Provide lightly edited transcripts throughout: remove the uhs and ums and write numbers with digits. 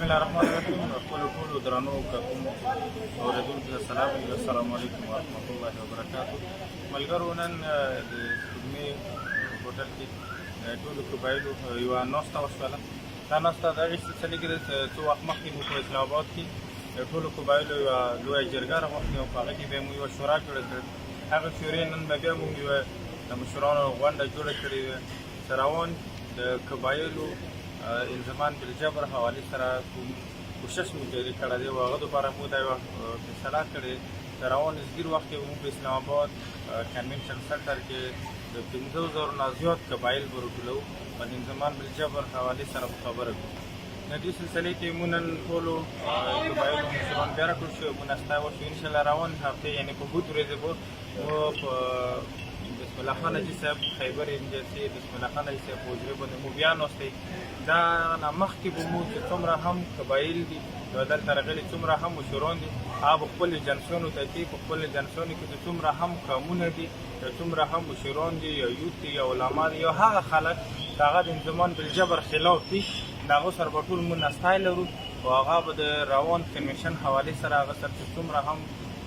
بسم الله الرحمن الرحیم. ټولو درنو کتونکو اورېدونکو ته سلام علیکم. السلام علیکم ورحمۃ الله وبرکاتو. ملګرو، نن د سپوږمۍ هوټل کې ټولو قبایلو یوه ناسته وشوله. دا ناسته د هغې سلسلې کې څو وخت مخکې مو په اسلام آباد کې ټولو قبایلو یوه لویه جرګه راغوښتې او په هغې کې بیا مو یوه شورا جوړه کړې. هغه شورې نن به بیا موږ یوه د مشرانو غونډه جوړه کړې وه چې روان د قبایلو انضمام بالجبر حوالې سره کوم کوشش مو جاري کړی دی او هغه دپاره مو دا یوه فیصله کړې چې روان نږدې وخت کې به موږ په اسلام آباد کنونشن سنټر کې د 15,000 نه زیات قبایل به راټولوو په انضمام بالجبر حوالې سره به خبره کوو. د دې سلسلې کې مو نن ټولو قبایلو مشران بیا راټول شوي او نسته وشو. انشاءالله روان هفتې یعنې په بود ورځې به مو په بسم الله خان حاجي صاحب خیبر ایجنسي بسم الله خان حاجي صاحب په حجرې باندې مو بیا ناستئ. دا نه مخکې به مو چې څومره هم قبایل دي دلته راغلي، څومره هم مشران دي، هغه به خپلو جنسونو ته ځي. په خپلو جنسونو کې چې څومره هم قومونه دي، څومره هم مشران دي یا یوت دي یا علما دي یا هغه خلک چې هغه د انضمام بالجبر خلاف دي، د هغو سره به ټول مونږ نستی لرو او هغه به د روان کنونشن حوالې سره هغه سره چې څومره هم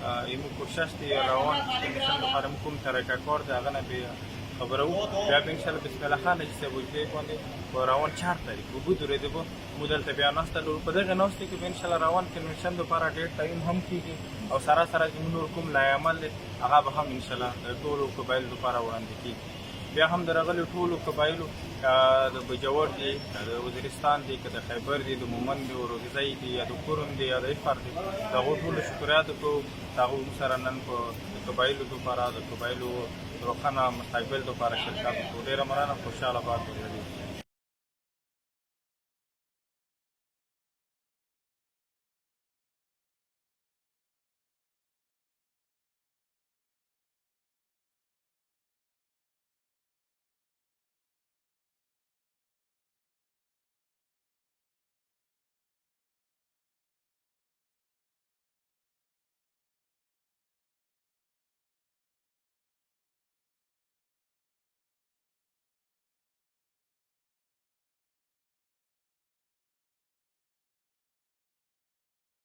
زموږ کوشش دی روان کنونشن لپاره موږ کوم طریقه کار دی هغه نه بې خبره وو. بیا به انشاءالله بسم الله خان حاجي صاحب حجرې باندې په روان 4 تاریخ په بود ورځې به موږ دلته بیا ناسته لرو. په دغې ناستې کې به انشاءالله روان کنونشن لپاره ډېر تعین هم کېږي او سره سره زموږ نور کوم لایعمل دی هغه به هم انشاءالله د ټولو قبایلو لپاره وړاندې کېږي. بیا هم د راغلي ټولو قبایلو د بجور دي، د وزیرستان دي، که د خیبر دي، د مومند دي، اورغزی دي، یا د کورم دي، یا د افر دي، د هغو ټولو شکریات کوو. د هغو سره نن په قبایلو لپاره د قبایلو روښانه مستقبل لپاره شرکت وکړو. ډېره مننه. خوشحاله باد ولرئ.